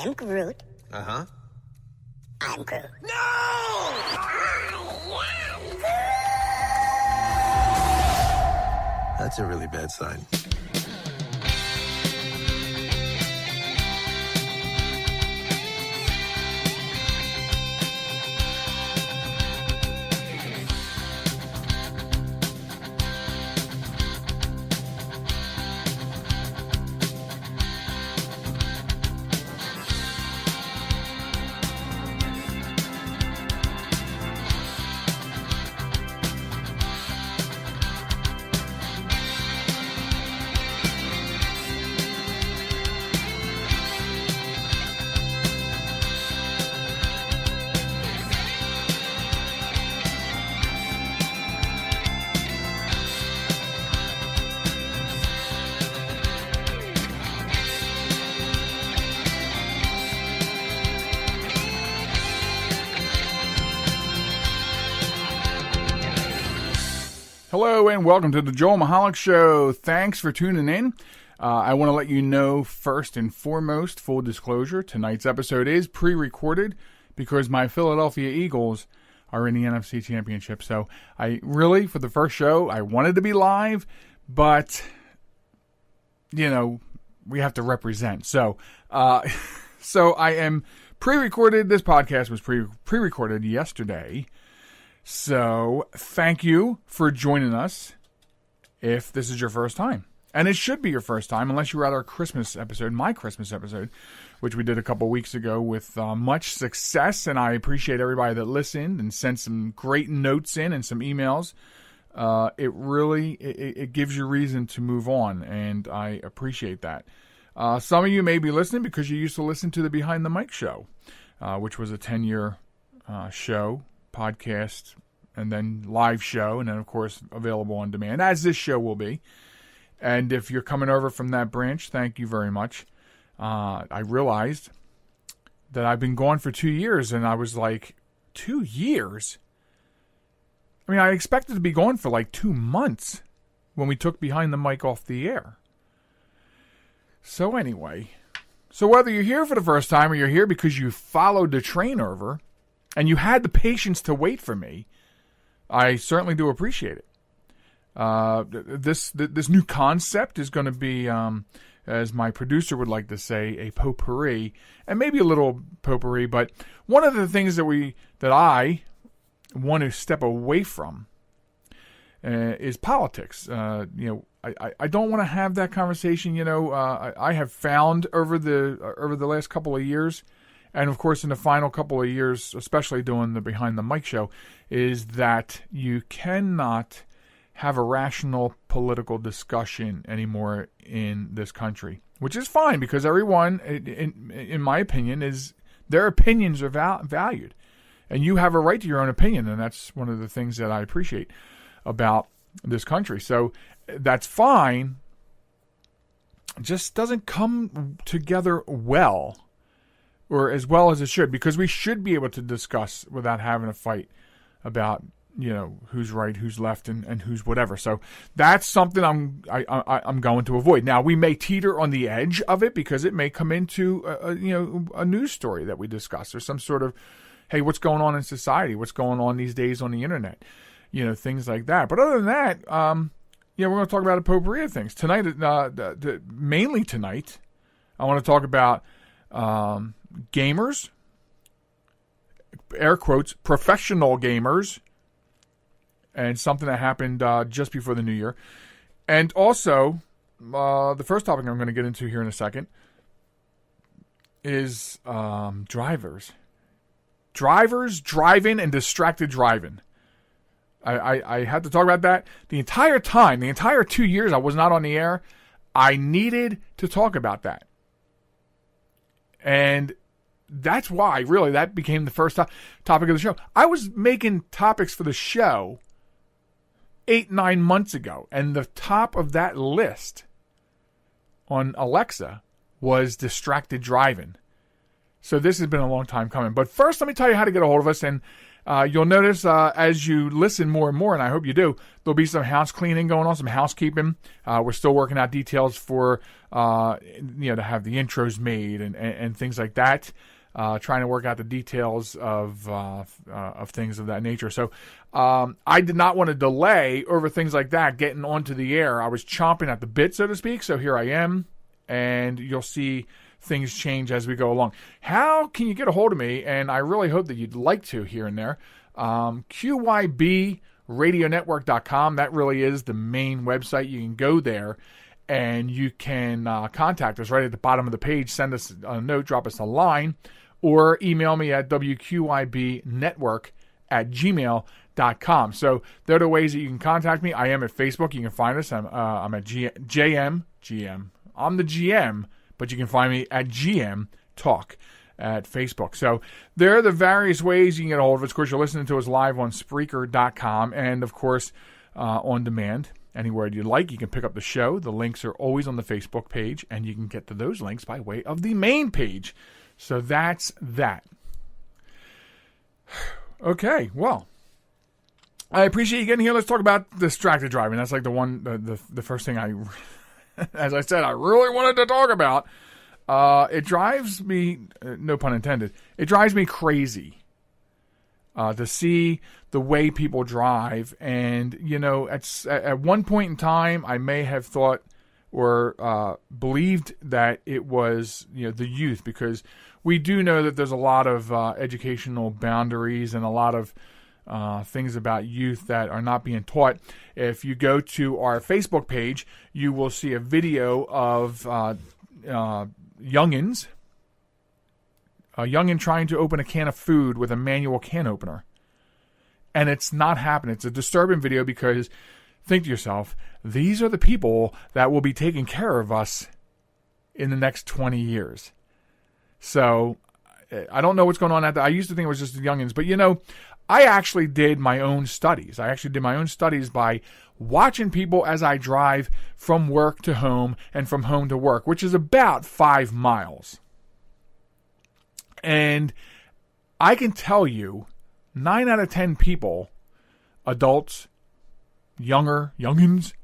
I am Groot. Uh-huh. I'm Groot. No! I am Groot. That's a really bad sign. Hello and welcome to the Joel Michalec Show. Thanks for tuning in. I want to let you know first and foremost, full disclosure, tonight's episode is pre-recorded because my Philadelphia Eagles are in the NFC Championship. So I really, for the first show, I wanted to be live, but, you know, we have to represent. So I am pre-recorded. This podcast was pre-recorded yesterday. So, thank you for joining us if this is your first time. And it should be your first time unless you were at our Christmas episode, my Christmas episode, which we did a couple weeks ago with much success. And I appreciate everybody that listened and sent some great notes in and some emails. It really gives you reason to move on, and I appreciate that. Some of you may be listening because you used to listen to the Behind the Mic show, which was a 10-year show. Podcast, and then live show, and then, of course, available on demand, as this show will be. And if you're coming over from that branch, thank you very much. I realized that I've been gone for 2 years, and I was like, 2 years? I mean, I expected to be gone for like 2 months when we took Behind the Mic off the air. So anyway, whether you're here for the first time or you're here because you followed the train over, and you had the patience to wait for me, I certainly do appreciate it. This new concept is going to be, as my producer would like to say, a potpourri, and maybe a little potpourri. But one of the things that I want to step away from is politics. I don't want to have that conversation. I have found over the last couple of years. And, of course, in the final couple of years, especially doing the Behind the Mic show, is that you cannot have a rational political discussion anymore in this country, which is fine because everyone, in my opinion, their opinions are valued. And you have a right to your own opinion, and that's one of the things that I appreciate about this country. So that's fine. It just doesn't come together well. Or as well as it should, because we should be able to discuss without having a fight about, who's right, who's left, and who's whatever. So that's something I'm going to avoid. Now, we may teeter on the edge of it because it may come into a news story that we discuss, or some sort of, hey, what's going on in society? What's going on these days on the internet? Things like that. But other than that, we're going to talk about a potpourri of things tonight. Mainly tonight, I want to talk about gamers, air quotes, professional gamers, and something that happened just before the new year. And also, the first topic I'm going to get into here in a second is drivers. Drivers, driving, and distracted driving. I had to talk about that. The entire 2 years I was not on the air, I needed to talk about that. And that's why, really, that became the first topic of the show. I was making topics for the show 8-9 months ago, and the top of that list on Alexa was distracted driving. So this has been a long time coming. But first, let me tell you how to get a hold of us. And you'll notice as you listen more and more, and I hope you do, there'll be some house cleaning going on, some housekeeping. We're still working out details for, to have the intros made and things like that. Trying to work out the details of things of that nature. So I did not want to delay over things like that getting onto the air. I was chomping at the bit, so to speak. So here I am, and you'll see things change as we go along. How can you get a hold of me? And I really hope that you'd like to here and there. QYBradionetwork.com. That really is the main website. You can go there and you can contact us right at the bottom of the page. Send us a note, drop us a line, or email me at wqybnetwork@gmail.com. So they're the ways that you can contact me. I am at Facebook. You can find us. I'm at GM. I'm the GM, but you can find me at GM Talk at Facebook. So there are the various ways you can get a hold of us. Of course, you're listening to us live on Spreaker.com and, of course, on demand. Anywhere you'd like, you can pick up the show. The links are always on the Facebook page, and you can get to those links by way of the main page. So that's that. Okay, well, I appreciate you getting here. Let's talk about distracted driving. That's like the first thing as I said, I really wanted to talk about. It drives me, no pun intended, it drives me crazy to see the way people drive. And, at one point in time, I may have thought or believed that it was, the youth, because we do know that there's a lot of educational boundaries and a lot of things about youth that are not being taught. If you go to our Facebook page, you will see a video of youngins. A youngin trying to open a can of food with a manual can opener. And it's not happening. It's a disturbing video because, think to yourself, these are the people that will be taking care of us in the next 20 years. So, I don't know what's going on out there. I used to think it was just the youngins. But, I actually did my own studies. I actually did my own studies by watching people as I drive from work to home and from home to work, which is about 5 miles. And I can tell you, 9 out of 10 people, adults, youngins,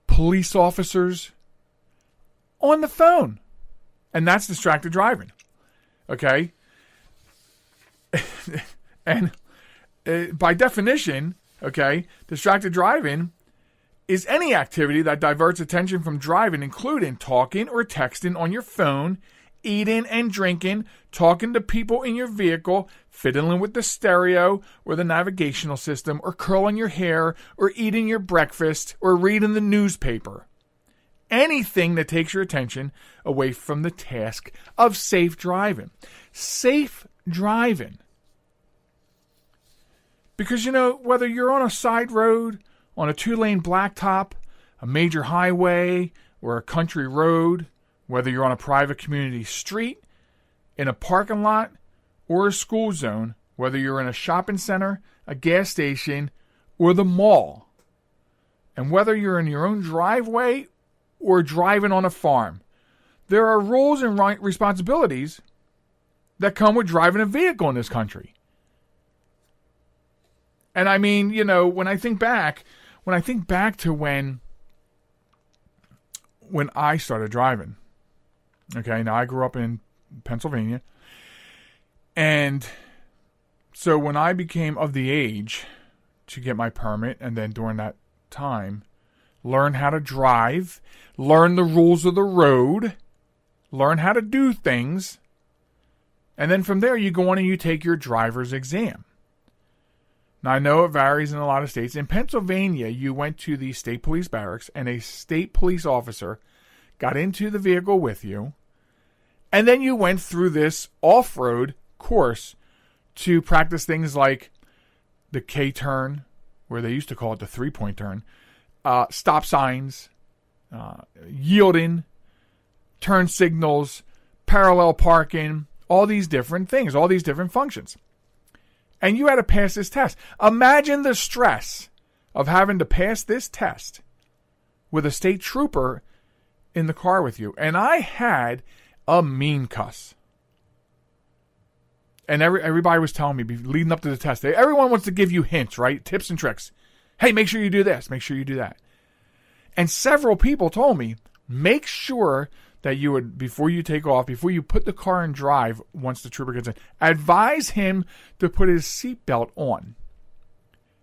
police officers, on the phone. And that's distracted driving. Okay? And by definition, okay, distracted driving is any activity that diverts attention from driving, including talking or texting on your phone, eating and drinking, talking to people in your vehicle, fiddling with the stereo or the navigational system, or curling your hair, or eating your breakfast, or reading the newspaper. Anything that takes your attention away from the task of safe driving. Safe driving. Because, whether you're on a side road, on a 2-lane blacktop, a major highway, or a country road, whether you're on a private community street, in a parking lot, or a school zone, whether you're in a shopping center, a gas station, or the mall, and whether you're in your own driveway or driving on a farm, there are rules and responsibilities that come with driving a vehicle in this country. And I mean, when I think back to when I started driving. Okay, now I grew up in Pennsylvania. And so when I became of the age to get my permit, and then during that time, learn how to drive, learn the rules of the road, learn how to do things, and then from there you go on and you take your driver's exam. Now, I know it varies in a lot of states. In Pennsylvania, you went to the state police barracks, and a state police officer got into the vehicle with you, and then you went through this off-road course to practice things like the K-turn, where they used to call it the 3-point turn, stop signs, yielding, turn signals, parallel parking, all these different things, all these different functions. And you had to pass this test. Imagine the stress of having to pass this test with a state trooper in the car with you. And I had a mean cuss. And everybody was telling me, leading up to the test, everyone wants to give you hints, right? Tips and tricks. Hey, make sure you do this. Make sure you do that. And several people told me, make sure that you would, before you take off, before you put the car in drive, once the trooper gets in, advise him to put his seatbelt on.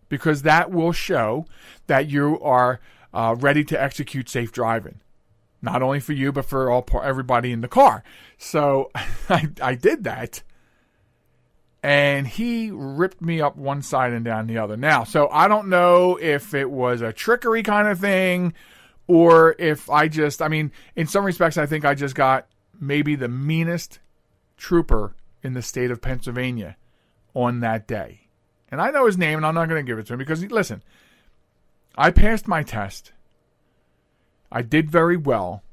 Because that will show that you are ready to execute safe driving. Not only for you, but for everybody in the car. So I did that. And he ripped me up one side and down the other. Now, so I don't know if it was a trickery kind of thing or if in some respects, I think I just got maybe the meanest trooper in the state of Pennsylvania on that day. And I know his name, and I'm not going to give it to him because, listen, I passed my test. I did very well.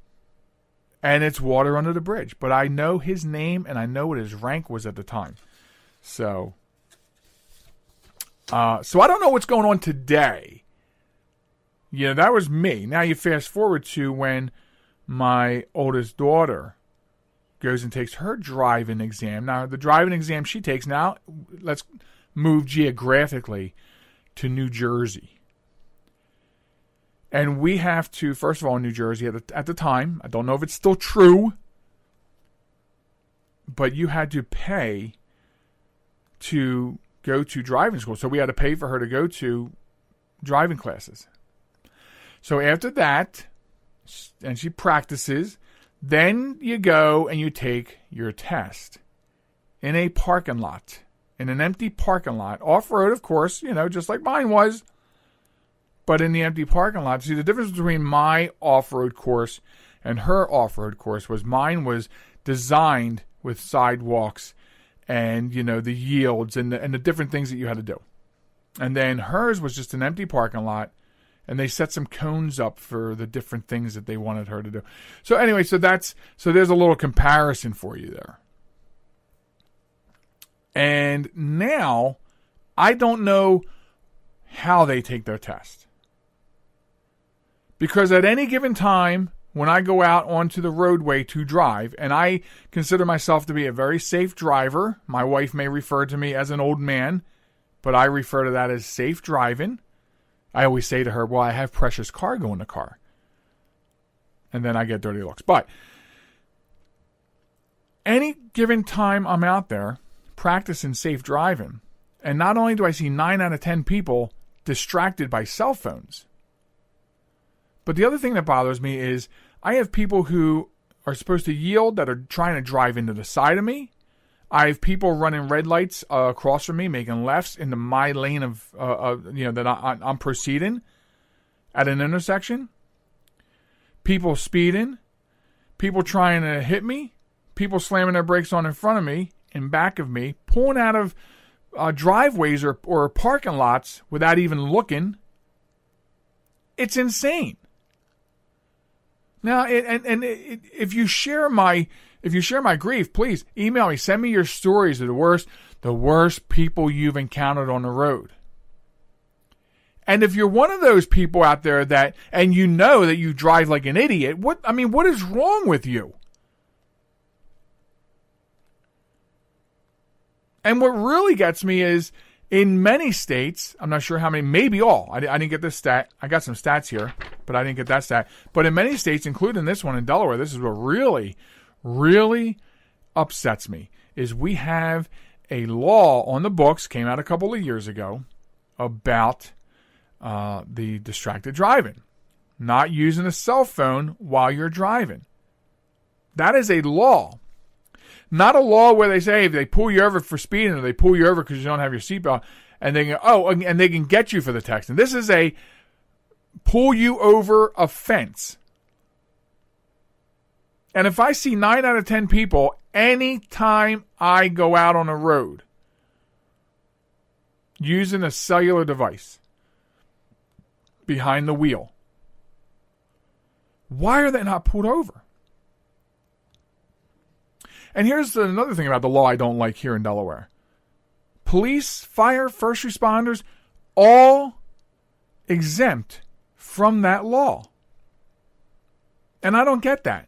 And it's water under the bridge. But I know his name, and I know what his rank was at the time. So I don't know what's going on today. Yeah, that was me. Now you fast forward to when my oldest daughter goes and takes her driving exam. Now, the driving exam she takes now, let's move geographically to New Jersey. And we have to, first of all, in New Jersey, at the time, I don't know if it's still true, but you had to pay to go to driving school. So we had to pay for her to go to driving classes. So after that, and she practices, then you go and you take your test in a parking lot, in an empty parking lot, off-road, of course, just like mine was, but in the empty parking lot. See, the difference between my off-road course and her off-road course was mine was designed with sidewalks and, the yields and the different things that you had to do. And then hers was just an empty parking lot, and they set some cones up for the different things that they wanted her to do. So anyway, so there's a little comparison for you there. And now, I don't know how they take their test. Because at any given time, when I go out onto the roadway to drive, and I consider myself to be a very safe driver, my wife may refer to me as an old man, but I refer to that as safe driving. I always say to her, well, I have precious cargo in the car. And then I get dirty looks. But any given time I'm out there practicing safe driving, and not only do I see 9 out of 10 people distracted by cell phones, but the other thing that bothers me is I have people who are supposed to yield that are trying to drive into the side of me. I have people running red lights across from me, making lefts into my lane that I'm proceeding at an intersection. People speeding. People trying to hit me. People slamming their brakes on in front of me, in back of me, pulling out of driveways or parking lots without even looking. It's insane. Now, if you share my grief, please email me. Send me your stories of the worst people you've encountered on the road. And if you're one of those people out there and you know that you drive like an idiot, what is wrong with you? And what really gets me is, in many states, I'm not sure how many, maybe all. I didn't get this stat. I got some stats here, but I didn't get that stat. But in many states, including this one in Delaware, this is what really, really upsets me, is we have a law on the books, came out a couple of years ago, about the distracted driving. Not using a cell phone while you're driving. That is a law. Not a law where they say if they pull you over for speeding or they pull you over because you don't have your seatbelt and they and they can get you for the text. And this is a pull you over offense. And if I see 9 out of 10 people anytime I go out on the road using a cellular device behind the wheel, why are they not pulled over? And here's another thing about the law I don't like here in Delaware. Police, fire, first responders, all exempt from that law. And I don't get that.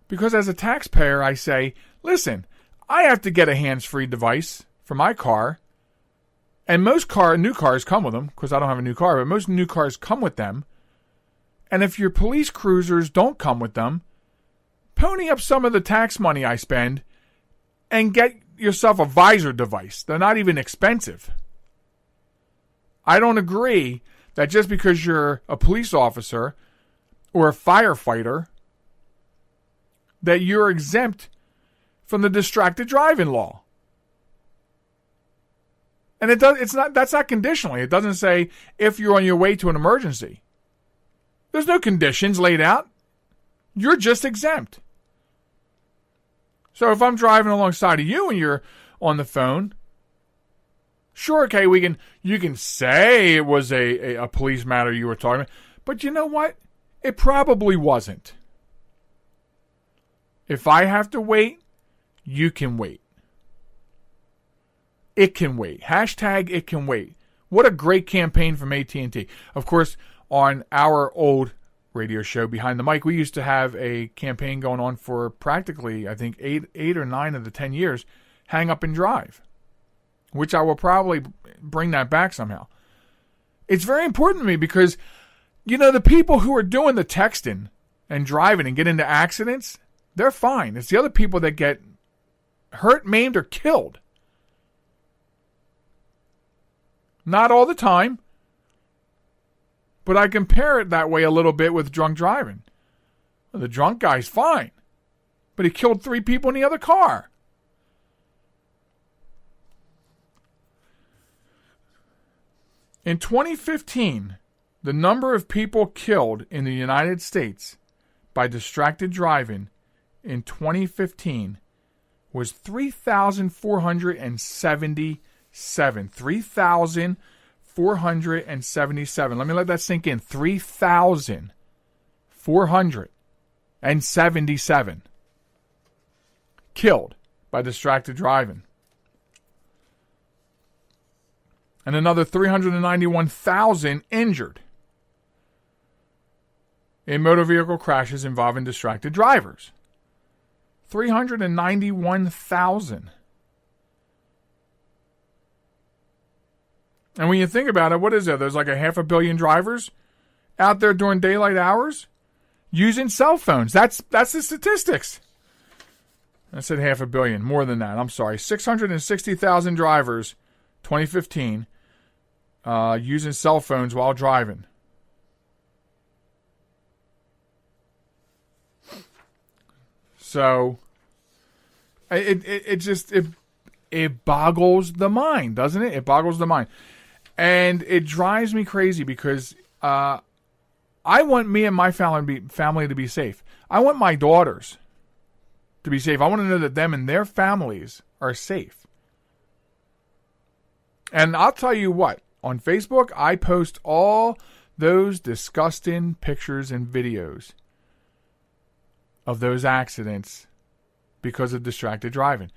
Because as a taxpayer, I say, listen, I have to get a hands-free device for my car. And most new cars come with them, because I don't have a new car, but most new cars come with them. And if your police cruisers don't come with them, pony up some of the tax money I spend and get yourself a visor device. They're not even expensive. I don't agree that just because you're a police officer or a firefighter that you're exempt from the distracted driving law. And that's not conditionally. It doesn't say if you're on your way to an emergency. There's no conditions laid out. You're just exempt. So if I'm driving alongside of you and you're on the phone, sure, okay, you can say it was a police matter you were talking about, but you know what? It probably wasn't. If I have to wait, you can wait. It can wait. Hashtag it can wait. What a great campaign from AT&T. Of course, on our old radio show, Behind the Mic, we used to have a campaign going on for practically, I think, 8 or 9 of the 10 years, hang up and drive, which I will probably bring that back somehow. It's very important to me because, the people who are doing the texting and driving and get into accidents, they're fine. It's the other people that get hurt, maimed, or killed. Not all the time, but I compare it that way a little bit with drunk driving. The drunk guy's fine, but he killed 3 people in the other car. In 2015, the number of people killed in the United States by distracted driving in 2015 was 3,477. 3,477. Let me let that sink in. 3,477 killed by distracted driving. And another 391,000 injured in motor vehicle crashes involving distracted drivers. 391,000. And when you think about it, what is there? There's like 500 million drivers out there during daylight hours using cell phones. That's the statistics. I said 500 million, more than that. I'm sorry. 660,000 drivers, 2015, using cell phones while driving. So it boggles the mind, doesn't it? It boggles the mind. And it drives me crazy because I want me and my family to be safe. I want my daughters to be safe. I want to know that them and their families are safe. And I'll tell you what, on Facebook, I post all those disgusting pictures and videos of those accidents because of distracted driving.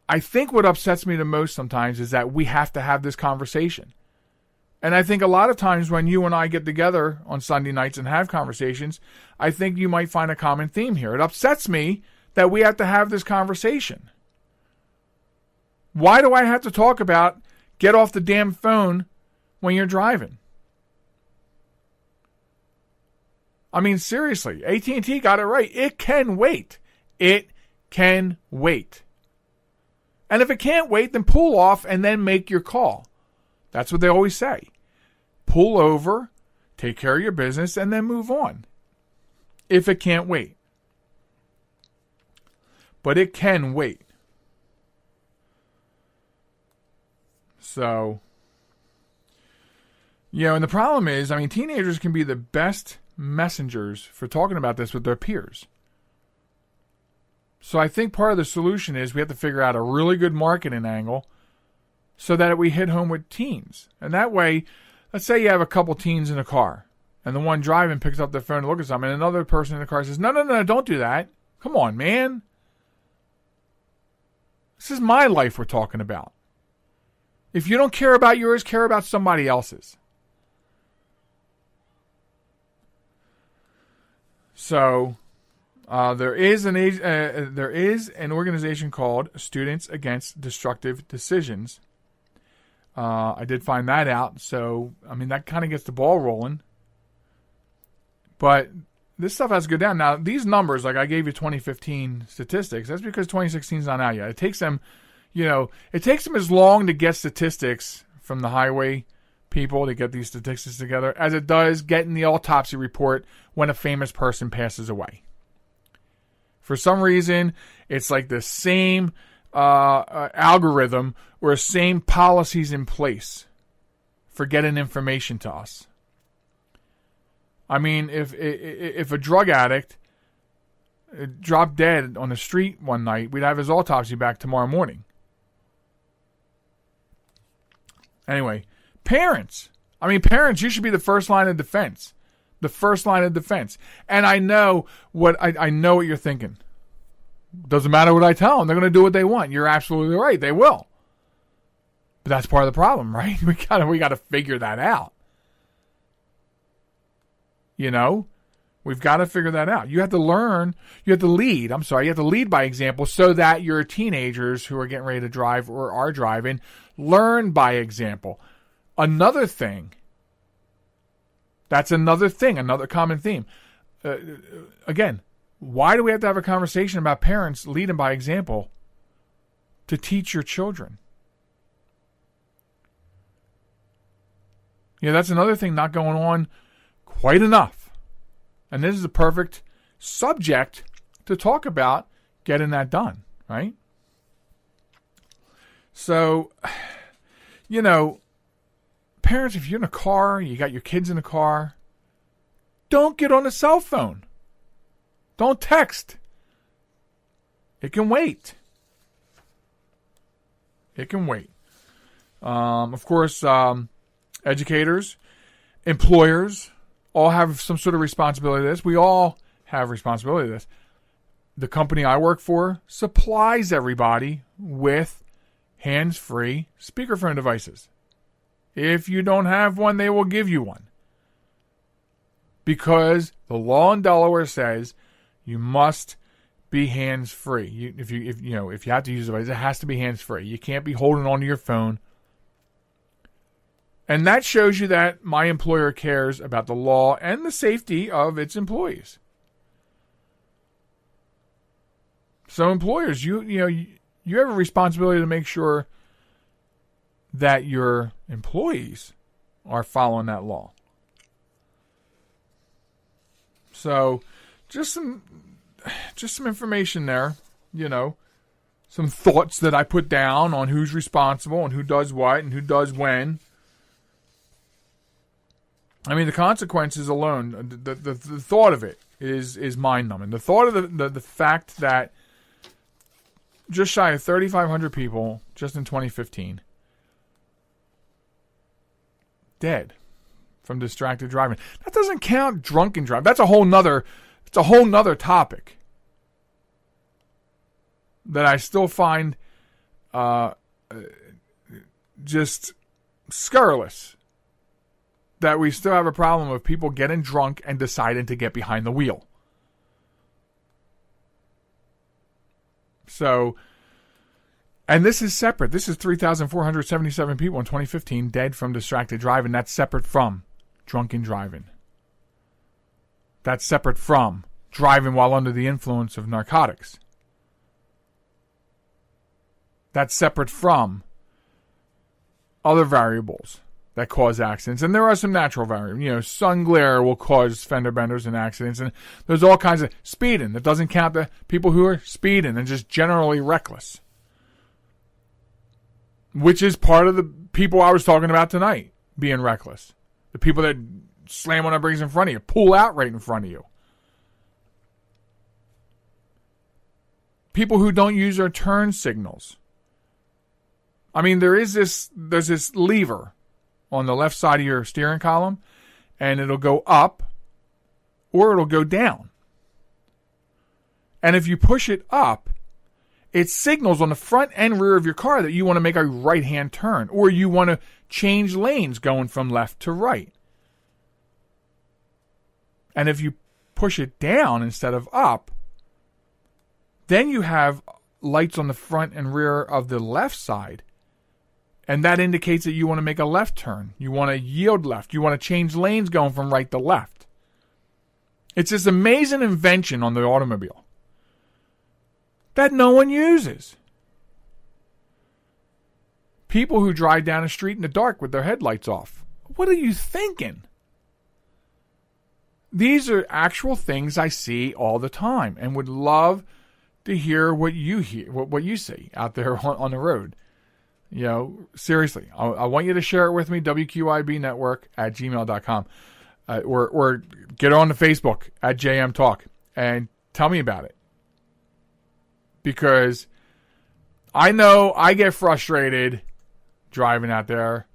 I think what upsets me the most sometimes is that we have to have this conversation. And I think a lot of times when you and I get together on Sunday nights and have conversations, I think you might find a common theme here. It upsets me that we have to have this conversation. Why do I have to talk about get off the damn phone when you're driving? I mean, seriously, AT&T got it right. It can wait. It can wait. And if it can't wait, then pull off and then make your call. That's what they always say. Pull over, take care of your business, and then move on. If it can't wait. But it can wait. So, and the problem is, teenagers can be the best messengers for talking about this with their peers. So I think part of the solution is we have to figure out a really good marketing angle so that we hit home with teens. And that way, let's say you have a couple teens in a car, and the one driving picks up their phone to look at something, and another person in the car says, no, don't do that. Come on, man. This is my life we're talking about. If you don't care about yours, care about somebody else's. So There is an organization called Students Against Destructive Decisions. I did find that out, so I mean that kind of gets the ball rolling. But this stuff has to go down. Now, these numbers, like I gave you 2015 statistics, that's because 2016 is not out yet. It takes them, as long to get statistics from the highway people to get these statistics together as it does getting the autopsy report when a famous person passes away. For some reason, it's like the same algorithm or same policies in place for getting information to us. I mean, if a drug addict dropped dead on the street one night, we'd have his autopsy back tomorrow morning. Anyway, parents, you should be the first line of defense. The first line of defense. And I know what you're thinking. Doesn't matter what I tell them. They're going to do what they want. You're absolutely right. They will. But that's part of the problem, right? We got to figure that out. We've got to figure that out. You have to lead by example so that your teenagers who are getting ready to drive or are driving learn by example. Another common theme. Again, why do we have to have a conversation about parents leading by example to teach your children? That's another thing not going on quite enough. And this is a perfect subject to talk about getting that done, right? So, parents, if you're in a car, you got your kids in a car, don't get on a cell phone. Don't text. It can wait. Of course, educators, employers, all have some sort of responsibility to this. We all have responsibility to this. The company I work for supplies everybody with hands-free speakerphone devices. If you don't have one, they will give you one. Because the law in Delaware says you must be hands-free. If you have to use a device, it has to be hands-free. You can't be holding onto your phone. And that shows you that my employer cares about the law and the safety of its employees. So employers, you have a responsibility to make sure that your employees are following that law. So just some information there, some thoughts that I put down on who's responsible and who does what and who does when. The consequences alone, the thought of it is mind-numbing. The thought of the fact that just shy of 3,500 people just in 2015 dead from distracted driving. That doesn't count drunken driving. That's a whole nother topic that I still find just scurrilous. That we still have a problem of people getting drunk and deciding to get behind the wheel. So, and this is separate. This is 3,477 people in 2015 dead from distracted driving. That's separate from drunken driving. That's separate from driving while under the influence of narcotics. That's separate from other variables that cause accidents. And there are some natural variables. Sun glare will cause fender benders and accidents. And there's all kinds of speeding. That doesn't count the people who are speeding and just generally reckless. Which is part of the people I was talking about tonight, being reckless. The people that slam on their brakes in front of you, pull out right in front of you. People who don't use their turn signals. There's this lever on the left side of your steering column, and it'll go up or it'll go down. And if you push it up, it signals on the front and rear of your car that you want to make a right-hand turn or you want to change lanes going from left to right. And if you push it down instead of up, Then you have lights on the front and rear of the left side. And that indicates that you want to make a left turn. You want to yield left. You want to change lanes going from right to left. It's this amazing invention on the automobile that no one uses. People who drive down the street in the dark with their headlights off. What are you thinking? These are actual things I see all the time and would love to hear what you see out there on the road. Seriously, I want you to share it with me, wqibnetwork@gmail.com. Or get on the Facebook at JM Talk and tell me about it. Because I know I get frustrated driving out there.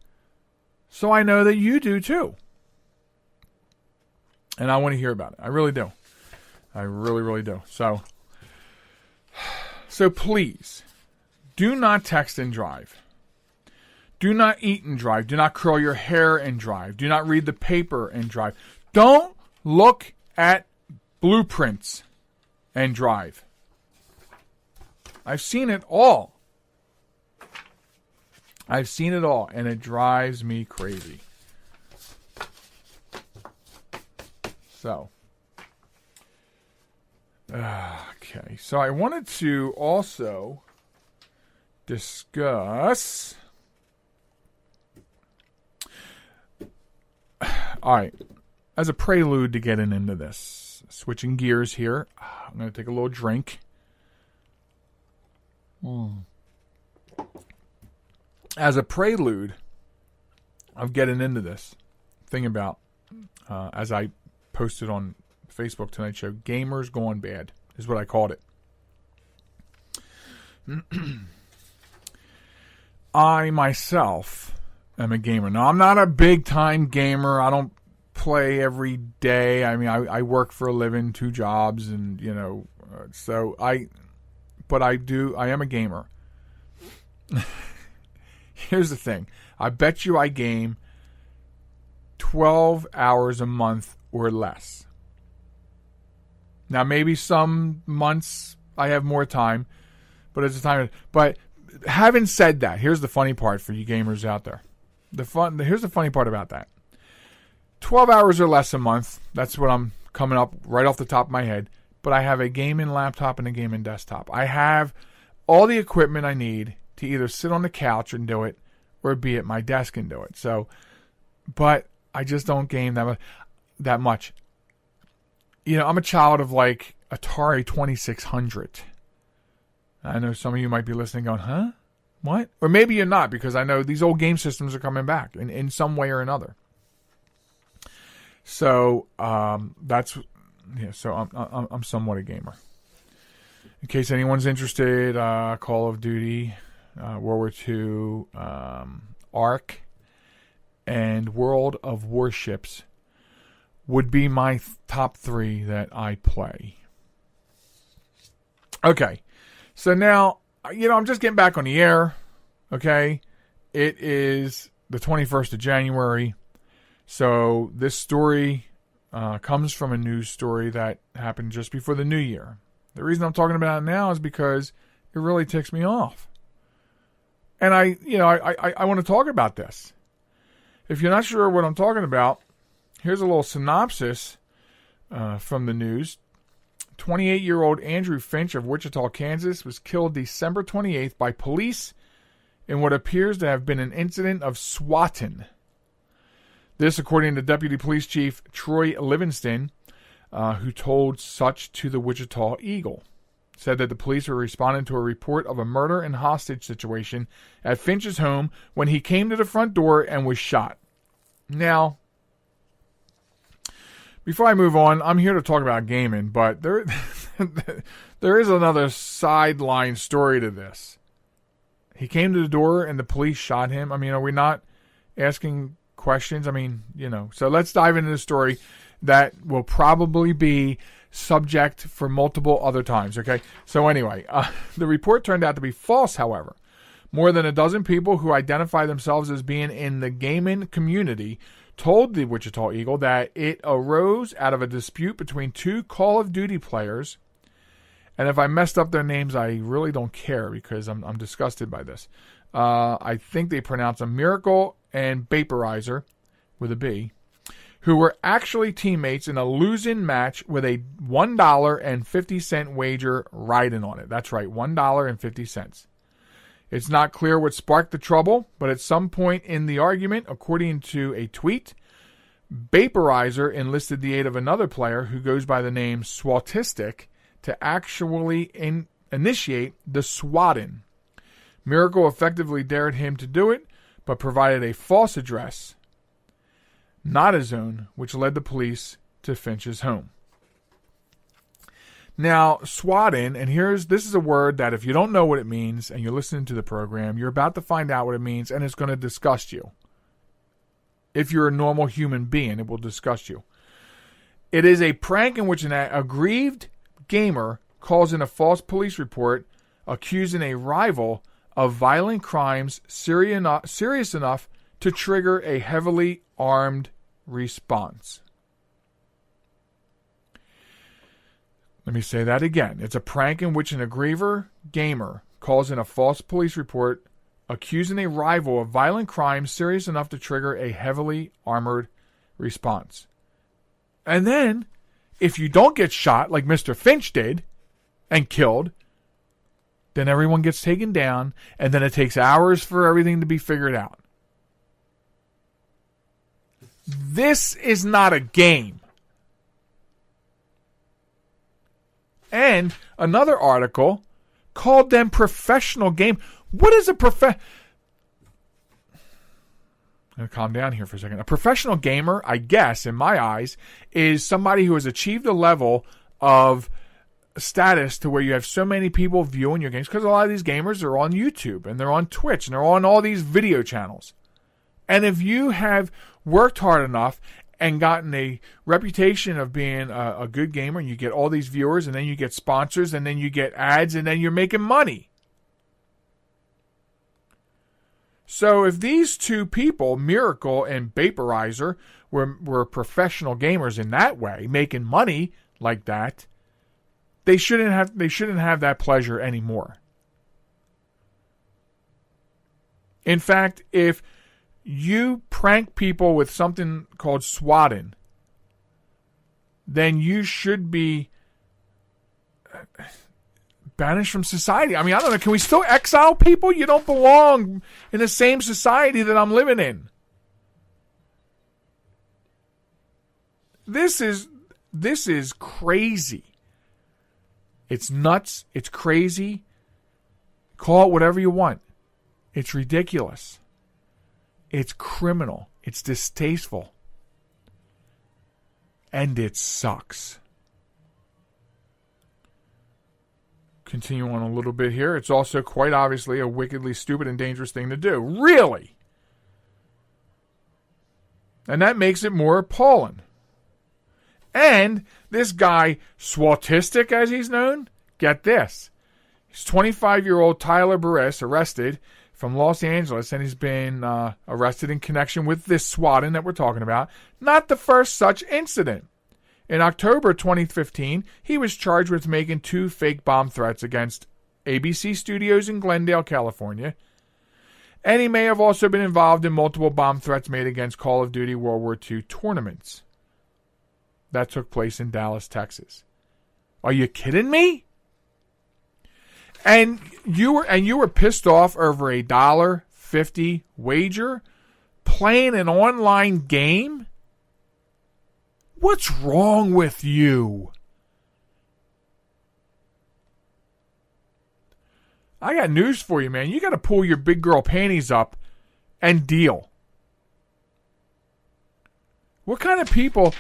So I know that you do too. And I want to hear about it. I really do. I really, really do. So please, do not text and drive. Do not eat and drive. Do not curl your hair and drive. Do not read the paper and drive. Don't look at blueprints and drive. I've seen it all. I've seen it all, and it drives me crazy. So, okay. So I wanted to also discuss... All right, as a prelude to getting into this, switching gears here, I'm going to take a little drink. As a prelude of getting into this, thing about, as I posted on Facebook Tonight Show, gamers gone bad is what I called it. I myself am a gamer. Now, I'm not a big-time gamer. I don't play every day. I mean, I work for a living, 2 jobs, and, but I am a gamer. Here's the thing. I bet you I game 12 hours a month or less. Now, maybe some months I have more time, but it's a time. But having said that, here's the funny part for you gamers out there. Here's the funny part about that. 12 hours or less a month. That's what I'm coming up right off the top of my head. But I have a gaming laptop and a gaming desktop. I have all the equipment I need to either sit on the couch and do it or be at my desk and do it. So, but I just don't game that much. I'm a child of like Atari 2600. I know some of you might be listening going, huh? What? Or maybe you're not, because I know these old game systems are coming back in some way or another. So So I'm somewhat a gamer. In case anyone's interested, Call of Duty, World War II, Ark, and World of Warships would be my top 3 that I play. Okay, so now, I'm just getting back on the air, okay? It is the 21st of January, so this story comes from a news story that happened just before the new year. The reason I'm talking about it now is because it really ticks me off. And I want to talk about this. If you're not sure what I'm talking about, here's a little synopsis from the news. 28-year-old Andrew Finch of Wichita, Kansas, was killed December 28th by police in what appears to have been an incident of swatting. This, according to Deputy Police Chief Troy Livingston, who told such to the Wichita Eagle, said that the police were responding to a report of a murder and hostage situation at Finch's home when he came to the front door and was shot. Now, before I move on, I'm here to talk about gaming, but there is another sideline story to this. He came to the door and the police shot him. I mean, are we not asking questions? I mean, so let's dive into the story that will probably be subject for multiple other times, okay? So anyway, the report turned out to be false, however. More than a dozen people who identify themselves as being in the gaming community told the Wichita Eagle that it arose out of a dispute between 2 Call of Duty players And if I messed up their names, I really don't care because I'm disgusted by this. I think they pronounce them Michalec and Vaporizer with a B, who were actually teammates in a losing match with a $1.50 wager riding on it. That's right, $1.50. It's not clear what sparked the trouble, but at some point in the argument, according to a tweet, Vaporizer enlisted the aid of another player who goes by the name Swatistic to actually initiate the swatting. Michalec effectively dared him to do it, but provided a false address, not his own, which led the police to Finch's home. Now, swatting, and this is a word that if you don't know what it means and you're listening to the program, you're about to find out what it means, and it's going to disgust you. If you're a normal human being, it will disgust you. It is a prank in which an aggrieved gamer calls in a false police report accusing a rival of violent crimes serious enough to trigger a heavily armed response. Let me say that again. It's a prank in which an aggrieved gamer calls in a false police report accusing a rival of violent crimes serious enough to trigger a heavily armored response. And then, if you don't get shot like Mr. Finch did and killed, then everyone gets taken down, and then it takes hours for everything to be figured out. This is not a game. And another article called them professional game. What is a I'm going to calm down here for a second. A professional gamer, I guess, in my eyes, is somebody who has achieved a level of status to where you have so many people viewing your games, because a lot of these gamers are on YouTube and they're on Twitch and they're on all these video channels. And if you have worked hard enough and gotten a reputation of being a good gamer, and you get all these viewers, and then you get sponsors, and then you get ads, and then you're making money. So if these two people, Michalec and Vaporizer, were professional gamers in that way, making money like that, they shouldn't have that pleasure anymore. In fact, if you prank people with something called swatting, then you should be banished from society. I mean, I don't know. Can we still exile people? You don't belong in the same society that I'm living in. This is crazy. It's nuts. It's crazy. Call it whatever you want. It's ridiculous. It's criminal. It's distasteful. And it sucks. Continue on a little bit here. It's also quite obviously a wickedly stupid and dangerous thing to do. Really? And that makes it more appalling. And this guy, Swatistic as he's known, get this. He's 25-year-old Tyler Burris, arrested from Los Angeles, and he's been arrested in connection with this swatting that we're talking about. Not the first such incident. In October 2015, he was charged with making 2 fake bomb threats against ABC Studios in Glendale, California. And he may have also been involved in multiple bomb threats made against Call of Duty World War II tournaments that took place in Dallas, Texas. Are you kidding me? And you were pissed off over a $1.50 wager playing an online game? What's wrong with you? I got news for you, man. You got to pull your big girl panties up and deal. What kind of people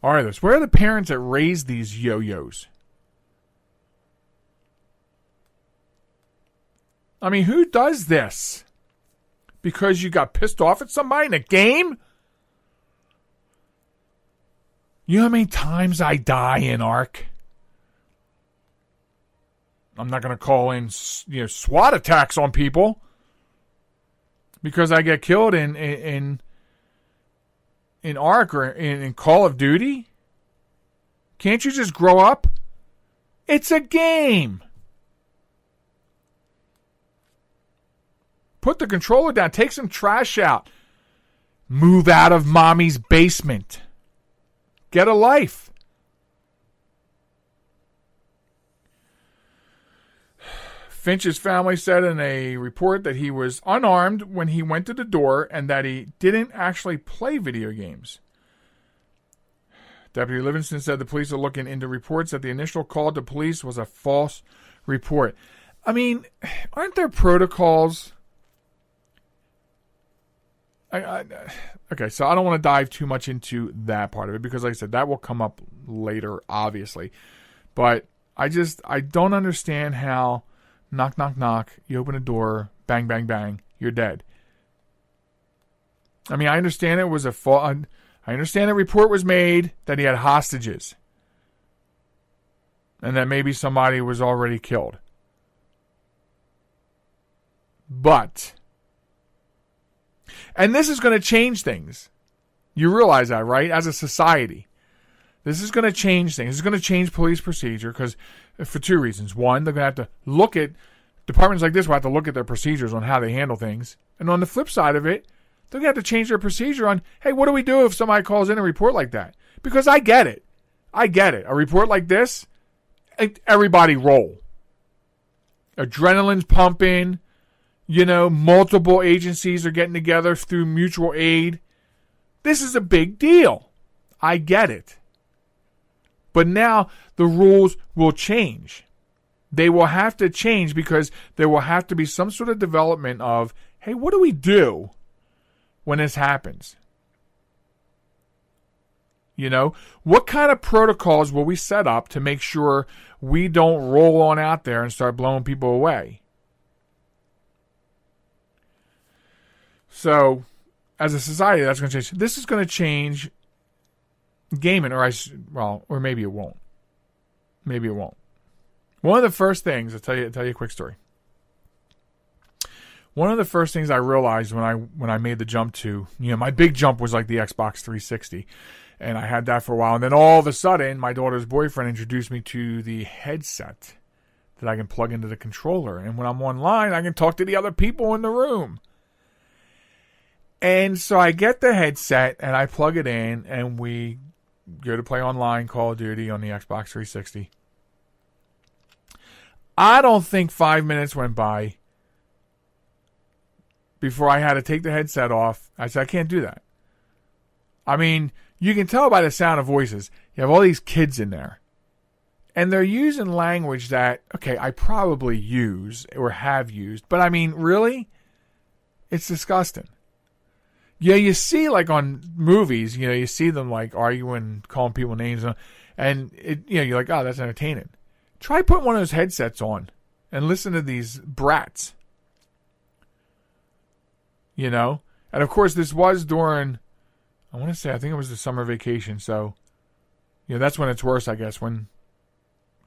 are this? Where are the parents that raise these yo-yos? I mean, who does this? Because you got pissed off at somebody in a game? You know how many times I die in Ark? I'm not going to call in, SWAT attacks on people because I get killed in Ark or in Call of Duty. Can't you just grow up? It's a game. Put the controller down. Take some trash out. Move out of mommy's basement. Get a life. Finch's family said in a report that he was unarmed when he went to the door and that he didn't actually play video games. Deputy Livingston said the police are looking into reports that the initial call to police was a false report. I mean, aren't there protocols? Okay, so I don't want to dive too much into that part of it because, like I said, that will come up later, obviously. But I don't understand how knock, knock, knock, you open a door, bang, bang, bang, you're dead. I mean, I understand it was I understand a report was made that he had hostages and that maybe somebody was already killed. But, and this is going to change things. You realize that, right? As a society, this is going to change things. It's going to change police procedure because for two reasons. One, they're going to have to look at, departments like this will have to look at their procedures on how they handle things. And on the flip side of it, they're going to have to change their procedure on, hey, what do we do if somebody calls in a report like that? Because I get it. A report like this, everybody roll. Adrenaline's pumping. Multiple agencies are getting together through mutual aid. This is a big deal. I get it. But now the rules will change. They will have to change because there will have to be some sort of development of, hey, what do we do when this happens? What kind of protocols will we set up to make sure we don't roll on out there and start blowing people away? So, as a society, that's going to change. This is going to change gaming, or maybe it won't. Maybe it won't. One of the first things, I'll tell you a quick story. One of the first things I realized when I made the jump to, my big jump was like the Xbox 360, and I had that for a while, and then all of a sudden, my daughter's boyfriend introduced me to the headset that I can plug into the controller, and when I'm online, I can talk to the other people in the room. And so I get the headset, and I plug it in, and we go to play online Call of Duty on the Xbox 360. I don't think 5 minutes went by before I had to take the headset off. I said, I can't do that. I mean, you can tell by the sound of voices. You have all these kids in there. And they're using language that, okay, I probably use or have used. But I mean, really? It's disgusting. Yeah, you see like on movies, you see them like arguing, calling people names. And you're like, oh, that's entertaining. Try putting one of those headsets on and listen to these brats. And of course, this was during, I think it was the summer vacation. So, that's when it's worse, I guess, when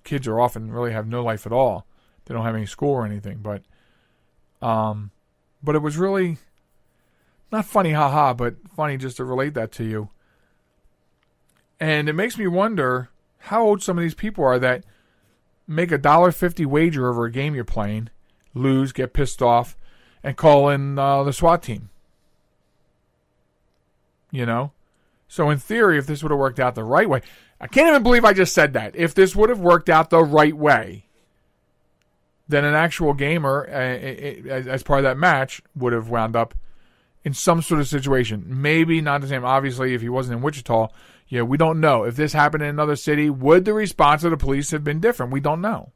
kids are often really have no life at all. They don't have any school or anything. But it was really not funny, haha, but funny just to relate that to you. And it makes me wonder how old some of these people are that make $1.50 wager over a game you're playing, lose, get pissed off, and call in the SWAT team. So in theory, if this would have worked out the right way, I can't even believe I just said that. If this would have worked out the right way, then an actual gamer, as part of that match, would have wound up in some sort of situation. Maybe not the same. Obviously, if he wasn't in Wichita, we don't know. If this happened in another city, would the response of the police have been different? We don't know.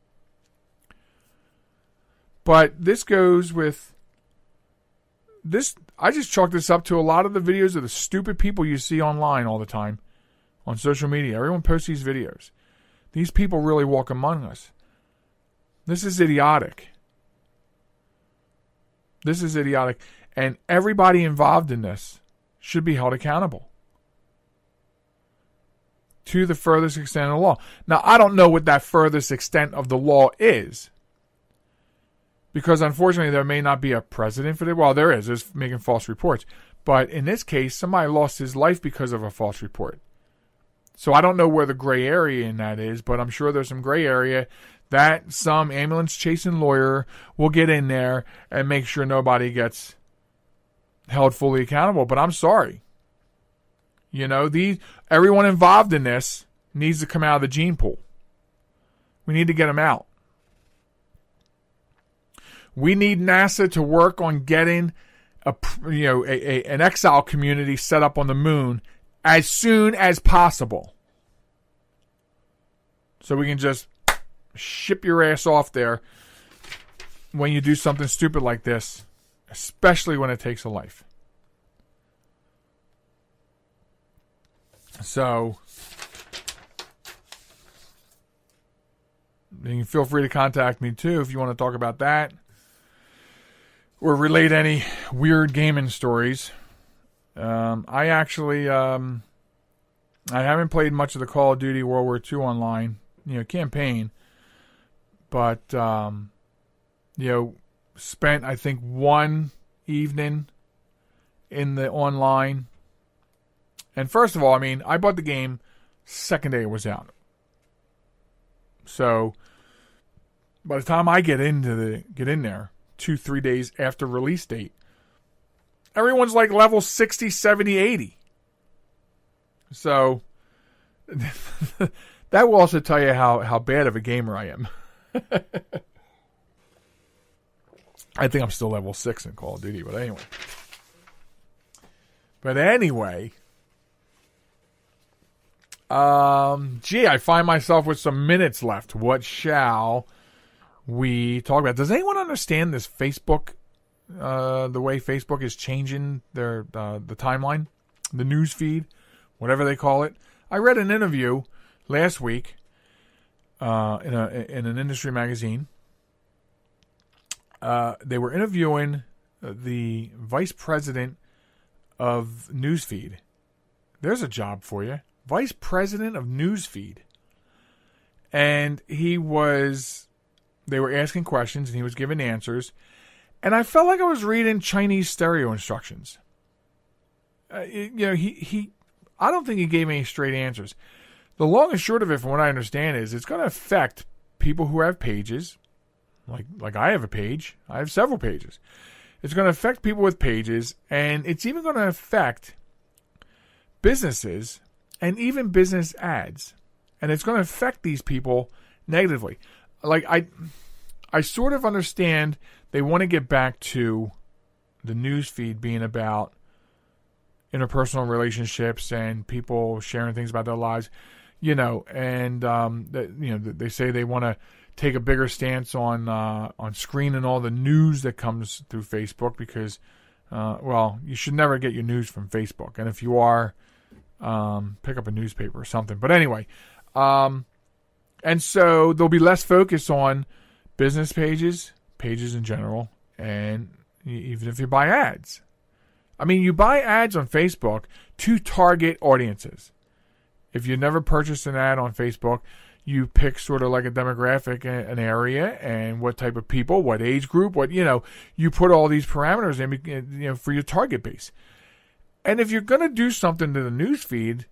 But this goes with this. I just chalk this up to a lot of the videos of the stupid people you see online all the time on social media. Everyone posts these videos. These people really walk among us. This is idiotic. And everybody involved in this should be held accountable to the furthest extent of the law. Now, I don't know what that furthest extent of the law is, because unfortunately there may not be a precedent for it. Well, there is. There's making false reports. But in this case, somebody lost his life because of a false report. So I don't know where the gray area in that is, but I'm sure there's some gray area that some ambulance chasing lawyer will get in there and make sure nobody gets held fully accountable. But I'm sorry. Everyone involved in this needs to come out of the gene pool. We need to get them out. We need NASA to work on getting an exile community set up on the moon as soon as possible. So we can just ship your ass off there when you do something stupid like this, especially when it takes a life. So you can feel free to contact me too if you want to talk about that or relate any weird gaming stories. I actually I haven't played much of the Call of Duty World War II online, campaign, but spent I think one evening in the online. And first of all, I bought the game second day it was out. So by the time I get in there 2-3 days after release date, everyone's like level 60, 70, 80. So that will also tell you how bad of a gamer I am. I think I'm still level 6 in Call of Duty, but anyway. I find myself with some minutes left. What shall we talk about? Does anyone understand this Facebook, the way Facebook is changing their the timeline, the news feed, whatever they call it? I read an interview last week in an industry magazine. They were interviewing the vice president of newsfeed. There's a job for you. Vice President of Newsfeed. And they were asking questions and he was giving answers. And I felt like I was reading Chinese stereo instructions. I don't think he gave any straight answers. The long and short of it, from what I understand, is it's going to affect people who have pages. Like I have a page. I have several pages. It's going to affect people with pages. And it's even going to affect businesses and even business ads. And it's going to affect these people negatively. Like, I sort of understand they want to get back to the news feed being about interpersonal relationships and people sharing things about their lives, they say they want to take a bigger stance on screening all the news that comes through Facebook because, you should never get your news from Facebook. And if you are, pick up a newspaper or something. But anyway, and so there'll be less focus on business pages in general, and even if you buy ads. You buy ads on Facebook to target audiences. If you never purchased an ad on Facebook, you pick sort of like a demographic, an area, and what type of people, what age group, you put all these parameters in, for your target base. And if you're going to do something to the news feed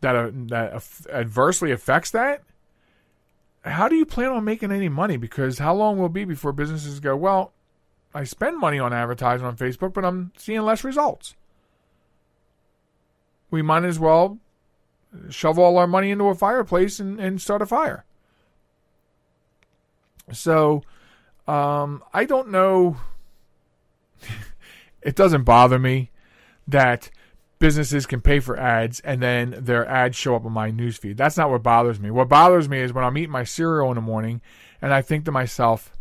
that adversely affects that, how do you plan on making any money? Because how long will it be before businesses go, well, I spend money on advertising on Facebook, but I'm seeing less results. We might as well shove all our money into a fireplace and start a fire. So, I don't know. It doesn't bother me that businesses can pay for ads and then their ads show up on my newsfeed. That's not what bothers me. What bothers me is when I'm eating my cereal in the morning and I think to myself,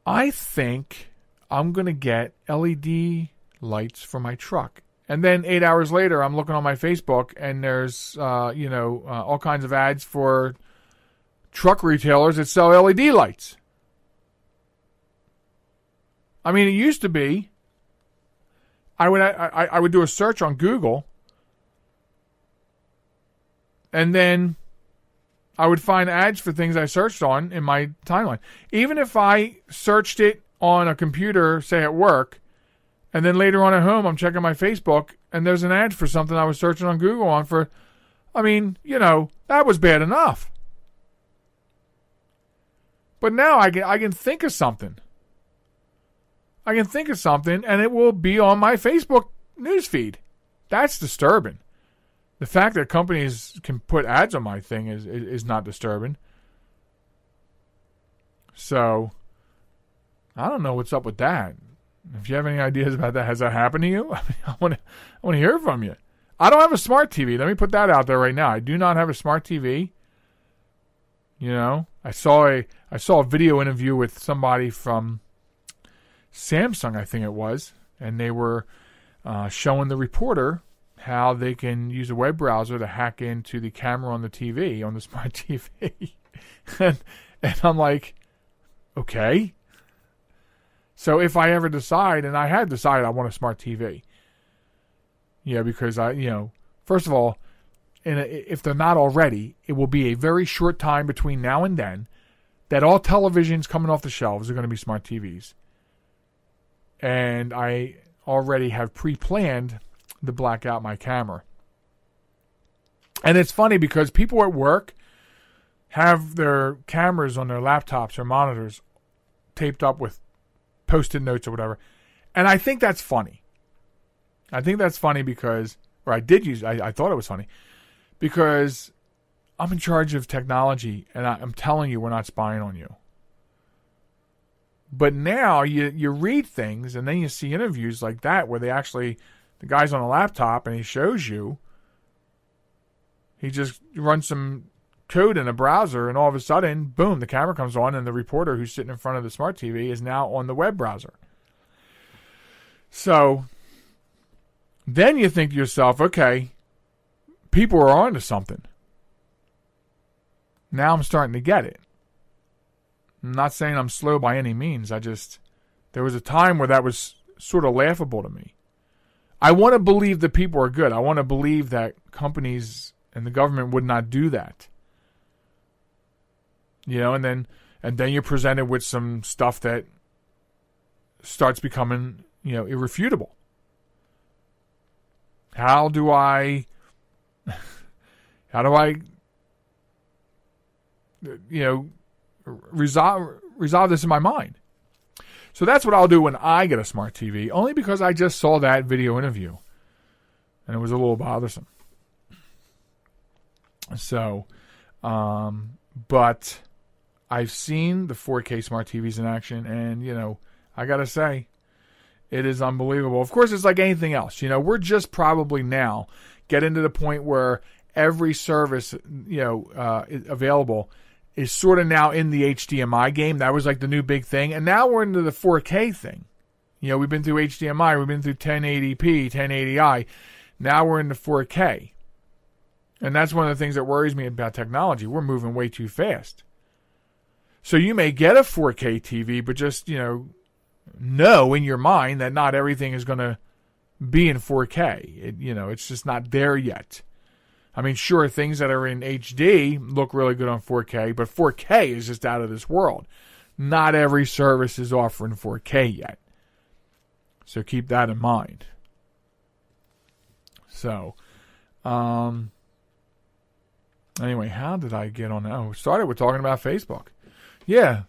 I think I'm going to get LED lights for my truck. And then 8 hours later, I'm looking on my Facebook and there's, all kinds of ads for truck retailers that sell LED lights. It used to be, I would do a search on Google, and then I would find ads for things I searched on in my timeline. Even if I searched it on a computer, say at work, And then later on at home, I'm checking my Facebook, and there's an ad for something I was searching on Google on for. I mean, that was bad enough. But now I can think of something. I can think of something, and it will be on my Facebook newsfeed. That's disturbing. The fact that companies can put ads on my thing is not disturbing. So, I don't know what's up with that. If you have any ideas about that, has that happened to you? I want to hear from you. I don't have a smart TV. Let me put that out there right now. I do not have a smart TV. I saw a video interview with somebody from Samsung, I think it was, and they were showing the reporter how they can use a web browser to hack into the camera on the TV, on the smart TV. and I'm like, okay. So if I ever decide, and I had decided I want a smart TV, because first of all, if they're not already, it will be a very short time between now and then that all televisions coming off the shelves are going to be smart TVs. And I already have pre-planned to black out my camera. And it's funny because people at work have their cameras on their laptops or monitors taped up with Post-it notes or whatever. And I think that's funny. I think that's funny because, or I thought it was funny, because I'm in charge of technology and I'm telling you we're not spying on you. But now you read things and then you see interviews like that where the guy's on a laptop and he shows you, he just runs some code in a browser and all of a sudden, boom, the camera comes on and the reporter who's sitting in front of the smart TV is now on the web browser. So then you think to yourself, okay, people are on to something. Now I'm starting to get it. I'm not saying I'm slow by any means. There was a time where that was sort of laughable to me. I want to believe that people are good. I want to believe that companies and the government would not do that. And then you're presented with some stuff that starts becoming, irrefutable. How do I resolve this in my mind? So that's what I'll do when I get a smart TV, only because I just saw that video interview and it was a little bothersome. So, but I've seen the 4K smart TVs in action and, I got to say, it is unbelievable. Of course, it's like anything else. We're just probably now getting to the point where every service, available is sort of now in the HDMI game. That was like the new big thing. And now we're into the 4K thing. We've been through HDMI. We've been through 1080p, 1080i. Now we're into 4K. And that's one of the things that worries me about technology. We're moving way too fast. So you may get a 4K TV, but just, know in your mind that not everything is going to be in 4K. It's just not there yet. I mean, sure, things that are in HD look really good on 4K, but 4K is just out of this world. Not every service is offering 4K yet. So keep that in mind. So, anyway, how did I get on that? Oh, started with talking about Facebook. Yeah,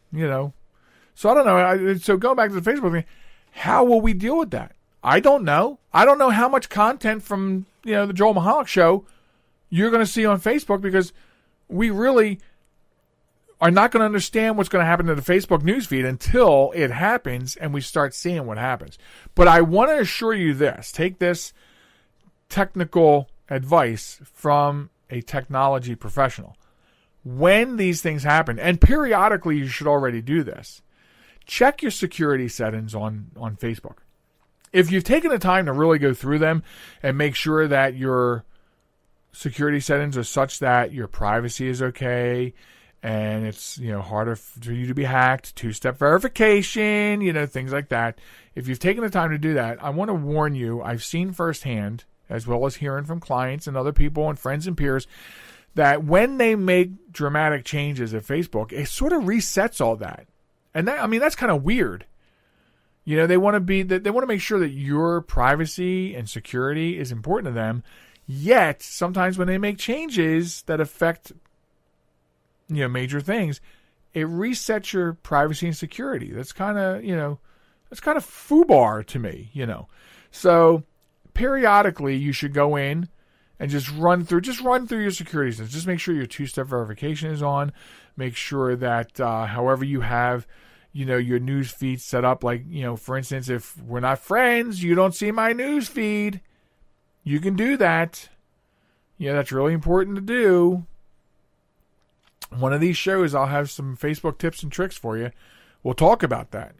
So I don't know. So going back to the Facebook thing, how will we deal with that? I don't know. I don't know how much content from, the Joel Michalec Show you're going to see on Facebook, because we really are not going to understand what's going to happen to the Facebook newsfeed until it happens and we start seeing what happens. But I want to assure you this. Take this technical advice from a technology professional. When these things happen, and periodically you should already do this, check your security settings on Facebook. If you've taken the time to really go through them and make sure that your security settings are such that your privacy is okay and it's harder for you to be hacked, two-step verification, things like that. If you've taken the time to do that, I want to warn you, I've seen firsthand, as well as hearing from clients and other people and friends and peers, that when they make dramatic changes at Facebook, it sort of resets all that. And that's kind of weird. You know, they want to make sure that your privacy and security is important to them. Yet, sometimes when they make changes that affect, major things, it resets your privacy and security. That's kind of, that's kind of foobar to me, So, periodically, you should go in and just run through your security settings. Just make sure your two-step verification is on. Make sure that however you have, your news feed set up, like, for instance, if we're not friends, you don't see my news feed. You can do that. That's really important to do. One of these shows, I'll have some Facebook tips and tricks for you. We'll talk about that.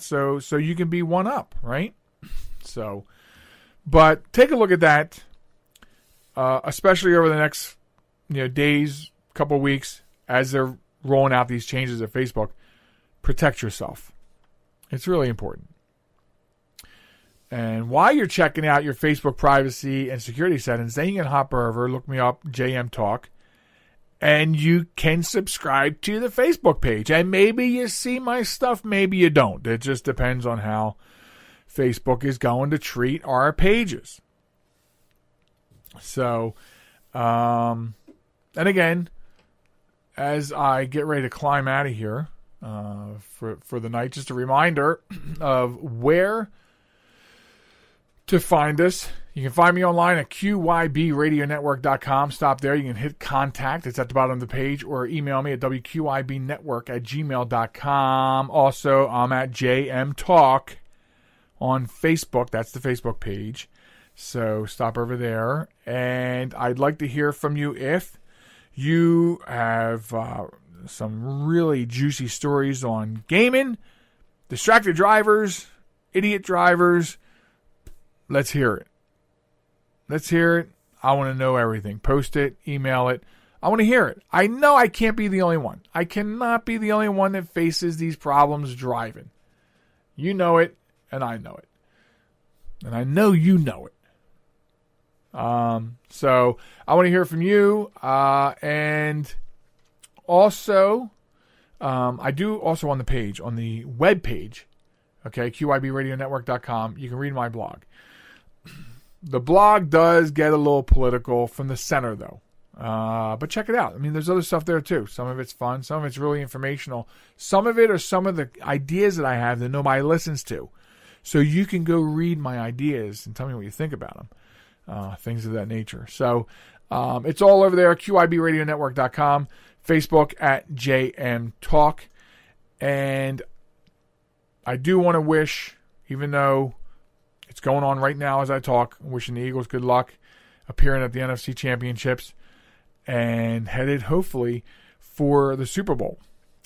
So you can be one up, right? So, but take a look at that, especially over the next, days, couple of weeks, as they're rolling out these changes at Facebook. Protect yourself. It's really important. And while you're checking out your Facebook privacy and security settings, then you can hop over, look me up, JM Talk, and you can subscribe to the Facebook page. And maybe you see my stuff, maybe you don't. It just depends on how Facebook is going to treat our pages. So, and again, as I get ready to climb out of here for the night, just a reminder of where to find us. You can find me online at qybradionetwork.com. Stop there. You can hit contact. It's at the bottom of the page. Or email me at wqibnetwork@gmail.com. Also, I'm at JM Talk on Facebook. That's the Facebook page. So stop over there. And I'd like to hear from you if you have some really juicy stories on gaming, distracted drivers, idiot drivers. Let's hear it. I want to know everything. Post it, email it. I want to hear it. I know I can't be the only one. I cannot be the only one that faces these problems driving. You know it, and I know it. And I know you know it. So I want to hear from you. And also, I do also on the web page, okay, qybradionetwork.com, you can read my blog. The blog does get a little political from the center, though. But check it out. I mean, there's other stuff there, too. Some of it's fun. Some of it's really informational. Some of it are some of the ideas that I have that nobody listens to. So you can go read my ideas and tell me what you think about them. Things of that nature. So it's all over there, qybradionetwork.com, Facebook at JM Talk. And I do want to wish, even though it's going on right now as I talk, wishing the Eagles good luck appearing at the NFC Championships and headed, hopefully, for the Super Bowl.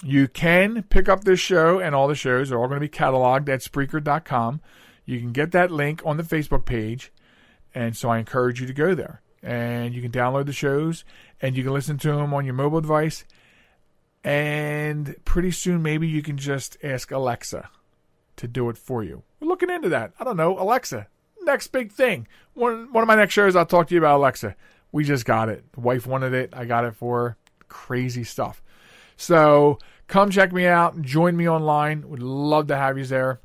You can pick up this show, and all the shows are all going to be cataloged at Spreaker.com. You can get that link on the Facebook page, and so I encourage you to go there. And you can download the shows, and you can listen to them on your mobile device. And pretty soon, maybe you can just ask Alexa to do it for you. We're looking into that. I don't know. Alexa, next big thing. One of my next shows, I'll talk to you about Alexa. We just got it. The wife wanted it. I got it for her. Crazy stuff. So come check me out. Join me online. Would love to have you there.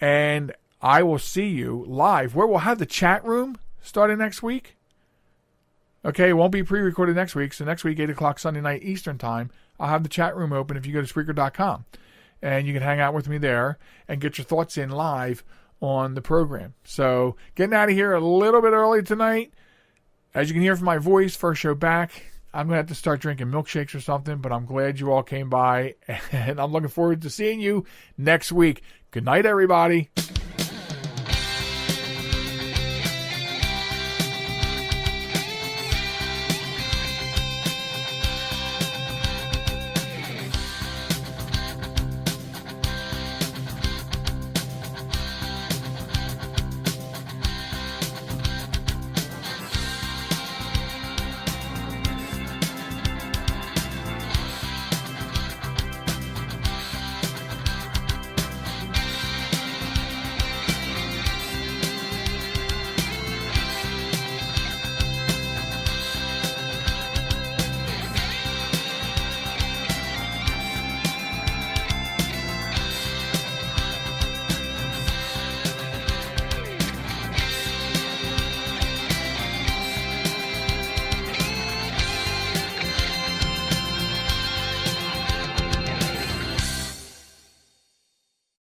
And I will see you live, where we'll have the chat room starting next week. Okay, it won't be pre-recorded next week. So next week, 8 o'clock Sunday night Eastern time, I'll have the chat room open if you go to Spreaker.com. And you can hang out with me there and get your thoughts in live on the program. So getting out of here a little bit early tonight. As you can hear from my voice, first show back, I'm going to have to start drinking milkshakes or something, but I'm glad you all came by, and I'm looking forward to seeing you next week. Good night, everybody.